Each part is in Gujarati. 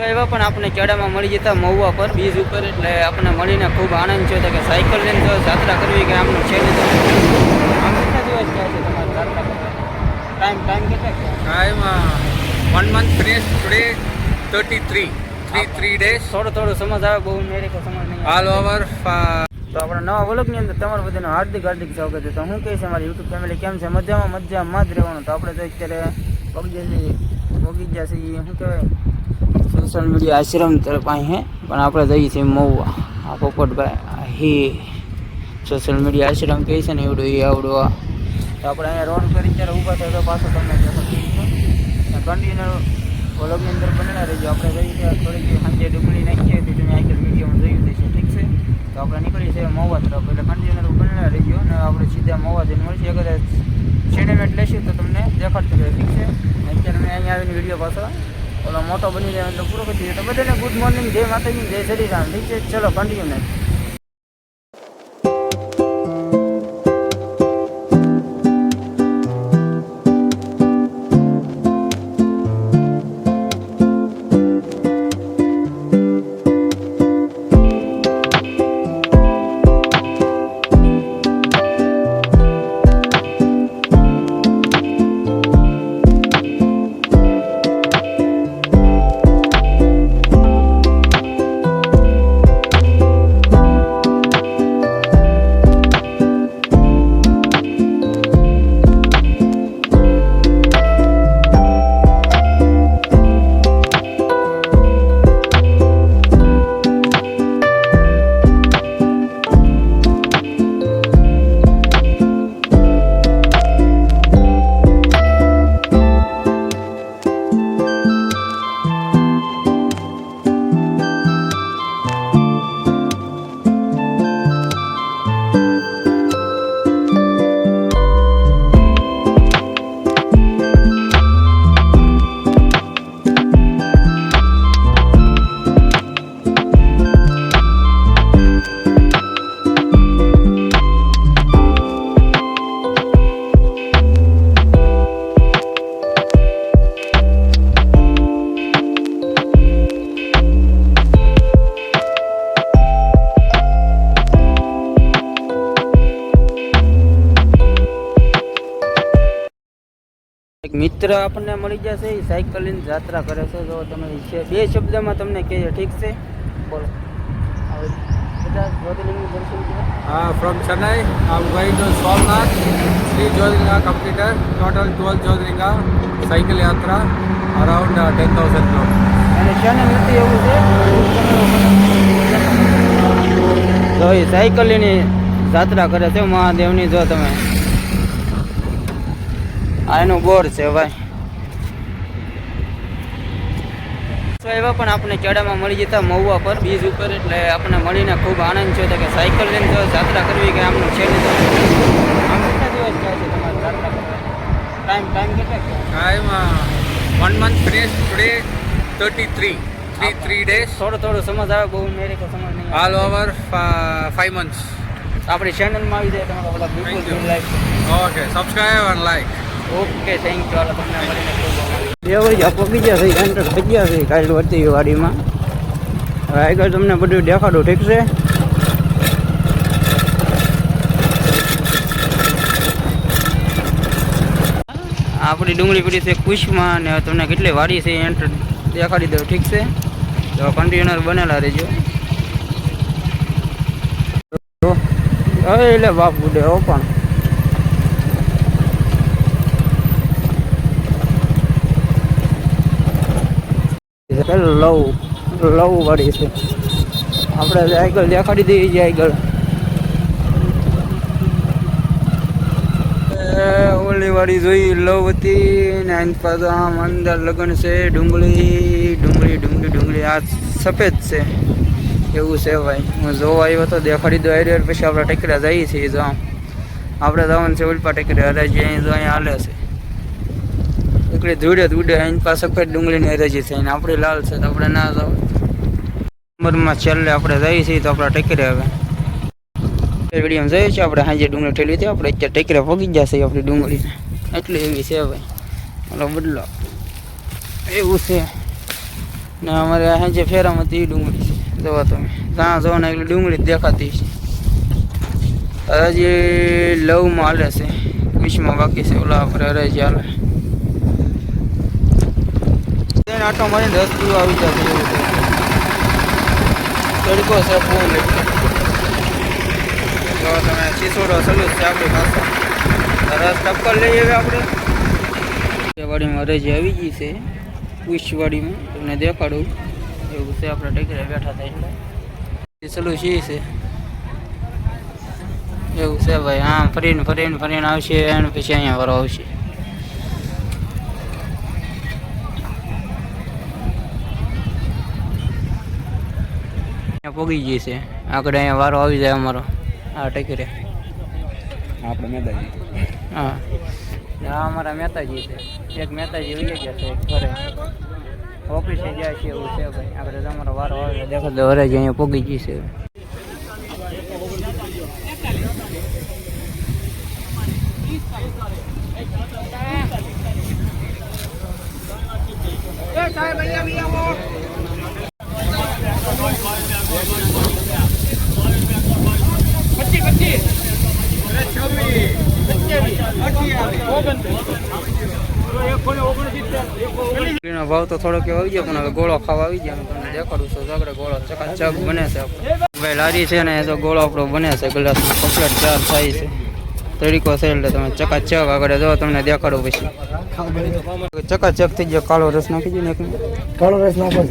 એવા પણ આપણે કેળામાં મળી જતા મહુવા પર બીજ ઉપર, એટલે આપણને મળીને ખૂબ આનંદ થયો કે સાયકલ લઈને જો યાત્રા કરવી કે આમનું છે ને. આમ કેટલા દિવસ થયા છે તમારે યાત્રા કરવા? ટાઈમ કેટલા છે? Time 1 month finished today, 3 days. થોડું સમજ આવે, બહુ મેરે કો સમજ નહીં All over. તો આપણા નવા વ્લોગની અંદર તમારું બધાનું હાર્દિક સ્વાગત છે. તો હું કહીશ અમારી યુટ્યુબ ફેમિલી કેમ છે? મજામાં જ રહેવાનું. તો આપણે તો અત્યારે પગી જશે શું કહેવાય સોશિયલ મીડિયા આશ્રમ તરફ અહીં પણ આપણે જઈએ છીએ મહુવા. આ પોપટભાઈ હી સોશિયલ મીડિયા આશ્રમ કહે છે ને એવડું આવડું. તો આપણે અહીંયા રોડ પર અત્યારે ઊભા થાય તો પાછો તમને કન્ટિન્યુ વ્લોગની અંદર બનેલા રહીજો. આપણે જઈએ છીએ થોડીક સાંજે ડુંગળી નાખીએ તો તમે આગળ વિડીયોમાં જોયું દેશે, ઠીક છે? તો આપણે નીકળીએ છીએ મહુવા તરફ, એટલે કન્ટિન્યુ બનેલા રહીજો અને આપણે સીધા મહુવા જઈને મળીએ. અગર સિનેમેટ લેશું તો તમને દેખાડતું રહે, ઠીક છે? અત્યારે મેં અહીંયા આવીને વિડીયો પાછો ઓલો મોટો બની જાય એટલે પૂરો કરી દઈએ. તો બધાને ગુડ મોર્નિંગ, જય માતાજી, જય શ્રી રામ, ઠીક છે? ચલો કન્ટિન્યુ. મિત્ર આપણને મળી જશે, એ સાયકલ લઈને યાત્રા કરે છે. જો તમે બે શબ્દમાં તમને કહીએ, ઠીક છે? બોલો. બધા જ્યોતિર્લિંગનું દર્શન કર્યા? From Chennai, I'm going to Somnath, Sri Jyotirlinga completed, total 12 Jyotirlinga, cycle yatra, around 10,000 kilometers. અને ચેનલ નથી એવું છે જો એ સાયકલ લઈને યાત્રા કરે છે મહાદેવની. જો તમે આ એનું બોર છે ભાઈ. તો એવા પણ આપણે કેળામાં મળી જતા મહુવા પર બીજ ઉપર, એટલે આપણને મળીને ખૂબ આનંદ થયો કે સાયકલ લઈને જો યાત્રા કરવી કે આમનું છે ને. આમ કેટલા દિવસ થયા છે તમારે યાત્રા કરવા? ટાઈમ કેટલા છે? Time 1 month finished today, 3 days. થોડું સમજ આવે, બહુ મેરે કો સમજ નહીં All over 5 months. આપણી ચેનલમાં આવી જાય તમારા બધા બિલકુલ like. Okay, subscribe and like. Okay, thank you. હાલો તમને મળીને ખૂબ દેવરિયા પગી ગયા છે, એન્ટર થઈ ગયા છે કાલે વધતી વાડીમાં. હવે આગળ તમને બધું દેખાડું, ઠીક છે? આપણી ડુંગળી પડી છે કુશમાં, અને તમને કેટલી વાડી છે એન્ટર દેખાડી દઉં, ઠીક છે? તો કન્ટેનર બનેલા રહેજો. એટલે બાપ બુડે હો પણ લવ વાળી છે. આપણે આગળ દેખાડી દઈએ છીએ આગળ ઓલી વાળી જોઈ લવ હતી ને આની પાસે આમ અંદર લગન છે. ડુંગળી આ સફેદ છે એવું છે ભાઈ. હું જોવા આવ્યો તો દેખાડી દો આઈડિયા. પછી આપણે ટેકરા જઈએ છીએ. જો આમ આપણે જવાનું છે ઉલ્પા ટેકરે હરાજી. અહીં જો અહીંયા હાલે છે એકડી ધૂડે અહીં પાસે સફેદ ડુંગળીની હરાજી છે ને આપણી લાલ છે. તો આપણે ના જાવ નંબરમાં છેલ્લે આપણે જઈએ છીએ. તો આપણા ટેકરે હવે વિડીયો જઈએ છીએ આપણે સાંજે ડુંગળી ઠેલવી હતી. આપણે અત્યારે ટેકરે પગી જશે આપણી ડુંગળીને, એટલી એવી છે ભાઈ. ઓલો બદલો એવું છે. ને અમારે અહીં જે ફેરામાં હતી એ ડુંગળી છે, જોવા તમે ત્યાં જો ને એટલે ડુંગળી જ દેખાતી છે. હજી લવમાં હાલે છે, વિશમાં બાકી છે, ઓલા આપણે હરાજી હાલે. આટો મારીને 10 કિલો આવી જશે એવું છે. તડકો છે ફૂલ તો તમે સિસોડો સલુસ છે આપણી પાસે. રસ ટક્કર લઈએ હવે આપણે વાડીમાં હરાજી આવી ગઈ છે. વિશવાડીમાં તમને દેખાડું એવું છે. આપણે ટેકરે બેઠા થાય એટલે સલુસ છે એવું છે ભાઈ. આમ ફરીને આવશે અને પછી અહીંયા વારો આવશે. પોગી ગઈ છે આગળ, અહીંયા વારો આવી જાય અમારો આ ટેકરે. આપણે મહેતાજી. હા, આ અમારા મહેતાજી છે. એક મહેતાજી ઉઈ ગયા છે ઘરે, ઓફિસે જાય છે એવું છે ભાઈ. આગળ અમારો વારો આવે દેખો તો હરાજી અહીંયા પોગી ગઈ છે. ભાવ તો થોડોક એવો આવી ગયો, પણ હવે ગોળો ખાવા આવી ગયા. તમને દેખાડું છું આગળ ગોળો ચકાચક બને છે. ભાઈ લારી છે ને, એ તો ગોળો આપણો બને છે ગ્લાસમાં કમ્પ્લીટ ચાર થાય છે. તરીકો છે એટલે તમે ચકાચક આગળ જો તમને દેખાડું પછી. ચકાચક થઈ ગયો. કાળો રસ નાખી દો ને એક. કાળો રસ નાખો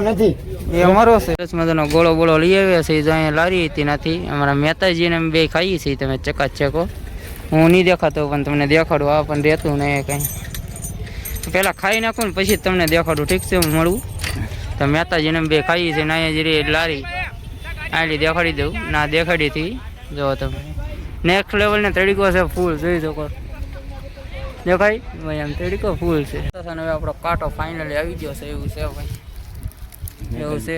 નથી એ અમારો છે. રસ મજાનો ગોળો બોળો લઈ આવ્યા છે. અહીંયા લારી હતી નથી, અમારા મહેતાજીને બે ખાઈએ છીએ. તમે ચકાચકો હું નહીં દેખાતો પણ તમને દેખાડું. આ પણ રહેતું ને કંઈ પહેલાં ખાઈ નાખું ને પછી તમને દેખાડું. ઠીક છે, હું મળું તો મહેતાજીને બે ખાઈએ છીએ. ને અહીંયા જરી લારી આટલી દેખાડી દઉં ના દેખાડી હતી. જો તમે નેક્સ્ટ લેવલને તડીકો છે ફૂલ જોઈ શકો. દેખાય ભાઈ આમ તડીકો ફૂલ છે. હવે આપણો કાંટો ફાઇનલી આવી ગયો છે એવું છે ભાઈ. એવું છે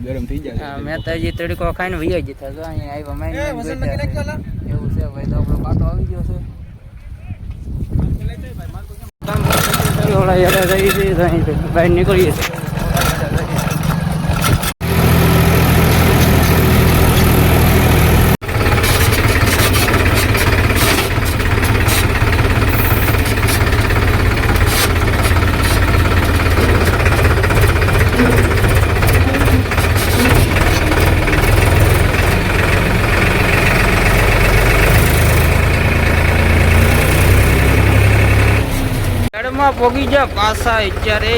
ગરમ થઈ જાય. મહેતાજી તડકો ખાઈને વૈયા જતા તો અહીંયા આવ્યા માઇન એવું છે ભાઈ. તો આપણો કાંટો આવી ગયો છે. બહાર નીકળીએ છીએ. પોગી જા પાછા અત્યારે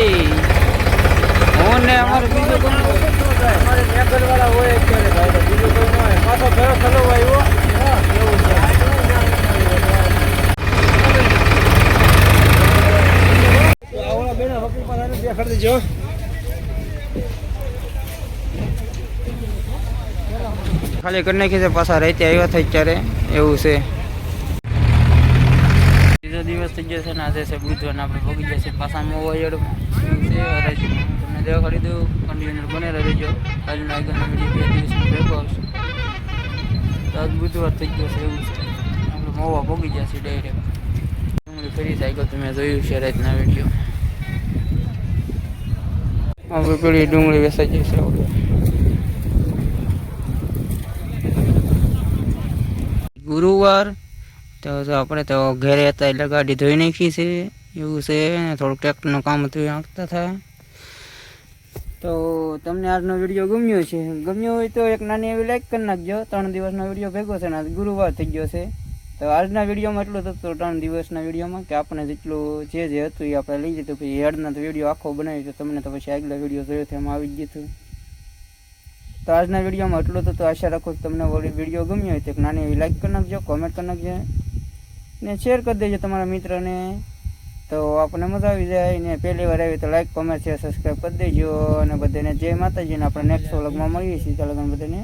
હું ને અમારે બીજું કોઈ અમારે નેકર વાળા હોય અત્યારે ભાઈ, બીજું કોઈ ન હોય. પાછો ઘરો ખલો આવ્યો એવું છે. ખાલી કરી નાખી છે પાછા રહેતે આવ્યા થાય અત્યારે એવું છે. દિવસ થઈ જશે ને આજે છે બુધવાર, આપણે ભોગી જશે પાછામાં ઓવર છે હરાજી. તમને દેખાડી દઉં, કન્ટિન્યુ બને રહેજો. આજના આગળના વિડીયો 2 દિવસમાં ભેગો આવશે. તો આજ બુધવાર થઈ ગયો છે એવું છે. આપણે મોવા ભોગી જશે ડાયરેક્ટ. ડુંગળી ફરી જાય તમે જોયું છે રાતના વિડીયો. આપણે પેલી ડુંગળી વેચાઈ જશે આપણે. ગુરુવાર તો આપણે તો ઘરે હતા એટલે ગાડી ધોઈ નાખી છે એવું છે. થોડુંક ટ્રેક્ટરનું કામ હતું આંકતા થાય. તો તમને આજનો વિડીયો ગમ્યો હોય તો એક નાની એવી લાઈક કરી નાખજો. 3 દિવસનો વિડીયો ભેગો છે ને આજ ગુરુવાર થઈ ગયો છે. તો આજના વિડીયોમાં એટલું જ હતું. 3 દિવસના વિડીયોમાં કે આપણે જેટલું જે હતું એ આપણે લઈ જતું. પછી હેડના તો વિડીયો આખો બનાવી તો તમને તો પછી આગલા વિડીયો જોયો તો એમાં આવી જ ગયું. તો આજના વિડીયોમાં એટલું હતું. તો આશા રાખું તમને વિડીયો ગમ્યો હોય તો એક નાની એવી લાઈક કરી નાખજો, કોમેન્ટ કરી નાખજો ને શેર કરી દેજો તમારા મિત્રને. તો આપણને મજા આવી જાય ને પહેલી વાર આવી તો લાઈક કોમેન્ટ શેર સબસ્ક્રાઈબ કરી દેજો. અને બધાને જય માતાજીને આપણે નેક્સ્ટ વ્લોગમાં મળીએ છીએ. ચાલો બધાને